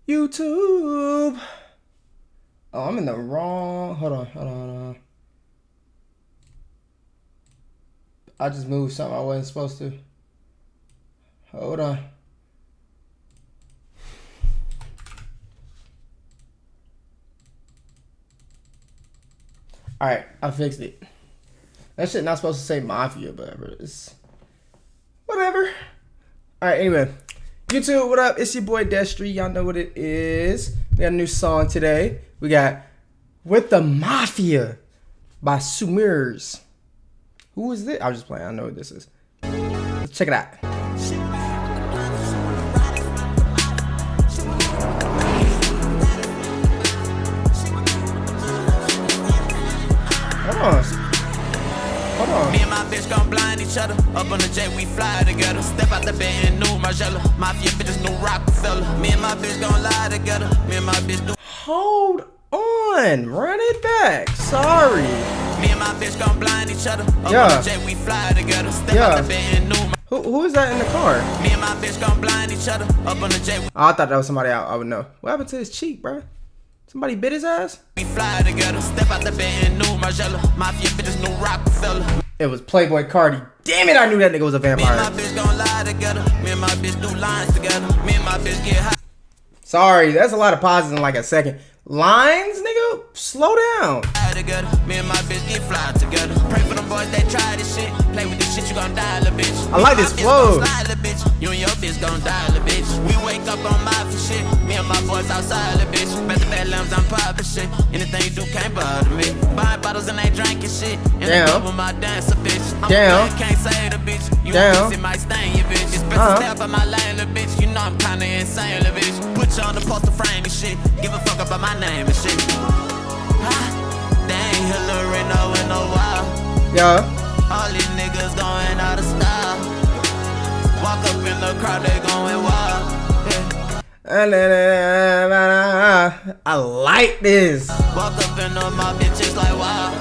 YouTube. Oh, I'm in the wrong. Hold on. I just moved something I wasn't supposed to. Hold on. Alright, I fixed it. That shit not supposed to say Mafia, but it's whatever. Alright, anyway. YouTube, what up? It's your boy Destry. Y'all know what it is. We got a new song today. We got With the Mafia by Summrs. Who is this? I'm just playing. I know what this is. Let's check it out. Hold on. Me and my bitch gon' blind each other. Up on the jet, we fly together. Step out the bed and new Margiela. Mafia bitches, new Rockefeller. Me and my bitch gon' lie together. Me and my bitch do. Hold on. Run it back. Sorry. Me and my bitch gon' blind each other. Up on the jet, we fly together. Step out the bed and new. Who is that in the car? Me and my bitch gon' blind each other. Up on the jet. Oh, I thought that was somebody I would know. What happened to his cheek, bro? Somebody bit his ass? We fly together. Step out the bed and new Margiela. Mafia bitches, new Rockefeller. It was Playboy Cardi. Damn it, I knew that nigga was a vampire. Me and my bitch gon' lie together. Me and my bitch do lines together. Me and my bitch get high. Sorry, that's a lot of pauses in like a second. Lines, nigga? Slow down. Together. Me and my bitch get fly together. Pray for them boys that try this shit. Play with this shit, you gon' die, little bitch. I like this flow. You and your bitch gon' die, little bitch. We wake up on Mafia shit. Me and my boys outside, little bitch. Bet the bad lambs, I'm poppin' shit. Anything you do can't bother me. Buying bottles and they drinking shit. In the club with my dancer, bitch. I'm a can't say the bitch. You pussy might stain you, bitch. It's best to step on my lane, little bitch. You know I'm kinda insane, little bitch. Put you on the poster frame and shit. Give a fuck about my name and shit. They ain't Hillary, no in a while. Yeah. All these niggas going out of style. Walk up in the crowd, they going wild. Yeah. I like this. Walk up in on my bitches like wow.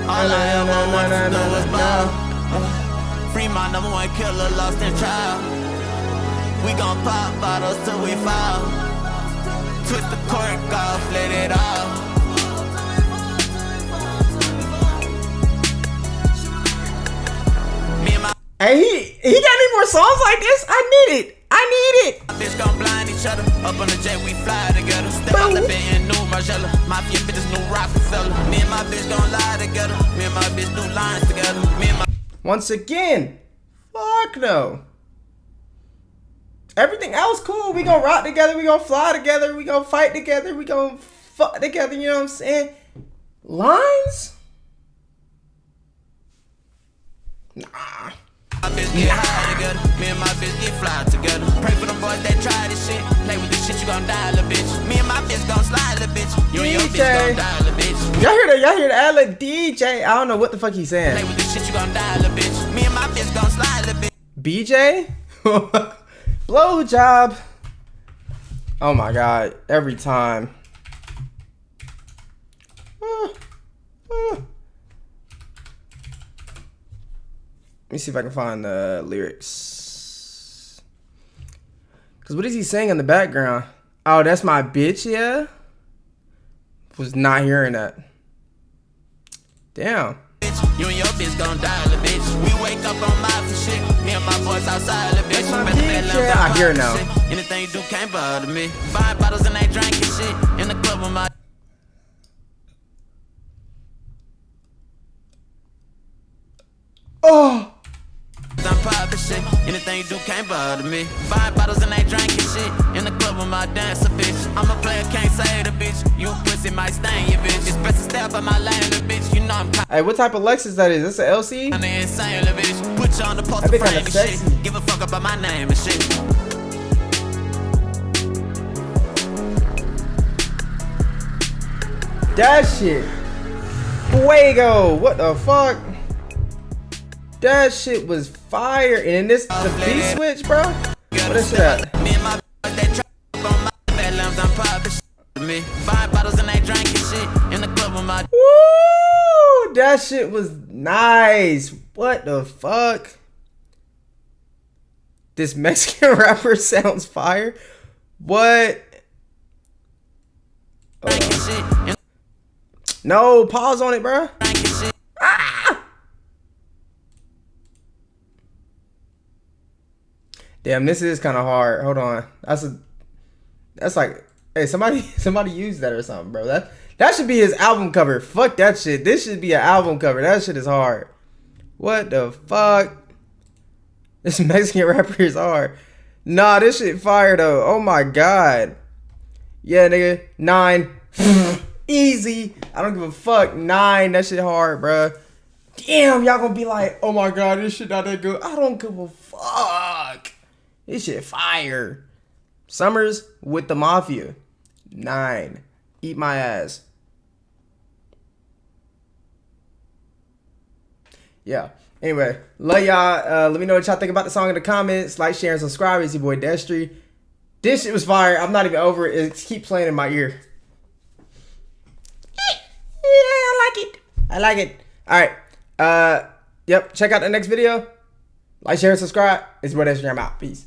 All I ever wanted to do is bow. Free my number one killer, lost in trial. We gon' pop bottles till we fall. Twist the cork off, let it off. Hey, he got any more songs like this? I need it. Bitch gon' blind each other. Up on the jet, we fly together. Step out the bed and new Margiela. Mafia bitches, new Rockefeller. Me and my bitch gon' lie together. Me and my bitch do lines together. Me and my. Once again, fuck no. Everything else cool. We gonna rock together. We gonna fly together. We gonna fight together. We gonna fuck together. You know what I'm saying? Lines? Nah. My bitch get high together. Me and my bitch get fly together. Pray for them boys that try this shit. Play with this shit, you gon' die, little bitch. Me and my bitch gon' slide, little bitch. You and your bitch gon' die, little bitch. Y'all hear that? Y'all hear that? Look, DJ. I don't know what the fuck he's saying. Play with this shit, you gon' die, little bitch. Me and my bitch gon' slide, little bitch. BJ? Blow job. Oh my god. Every time. Let me see if I can find the lyrics. Cause what is he saying in the background? Oh, that's my bitch, yeah? Was not hearing that. Damn. You and your bitch gon' die, little bitch. We wake up on Mafia shit. Me and my boys outside, little bitch. My bitch, yeah. I hear it now. Anything you do can't bother me. Buying bottles and they drinking shit. In the club with my. Oh. I'm poppin' shit. Anything you do can't bother me. Buying bottles and they drinking shit. In the club with my dancer, bitch. I'm a player, can't say the bitch. You pussy might stain you, bitch. It's best to step on my lane, little bitch. You know I'm Hey, what type of Lexus that is? This an LC? I'm insane, little bitch. Put you on the poster frame and shit. Give a fuck about my name and shit. That shit. Fuego. What the fuck? That shit was fire. And then this, the beat switch, bro. What is that? Me and my that trap on my bad lambs, I'm poppin' shit. Me, 5 bottles and they drinking shit. In the club with my. Woo! That shit was nice. What the fuck? This Mexican rapper sounds fire. What? No, pause on it, bro. Ah! Damn, this is kind of hard. Hold on. That's like, hey, somebody use that or something, bro. That should be his album cover. Fuck that shit. This should be an album cover. That shit is hard. What the fuck? This Mexican rapper is hard. Nah, this shit fire though. Oh my god. Yeah, nigga. 9. Easy. I don't give a fuck. 9. That shit hard, bro. Damn, y'all gonna be like, oh my god, this shit not that good. I don't give a fuck. This shit fire. Summrs with the Mafia. 9. Eat my ass. Yeah. Anyway, love y'all. Let me know what y'all think about the song in the comments. Like, share, and subscribe. It's your boy Destry. This shit was fire. I'm not even over it. It keeps playing in my ear. Yeah, I like it. I like it. All right. Yep. Check out the next video. Like, share, and subscribe. It's your boy Destry. I'm out. Peace.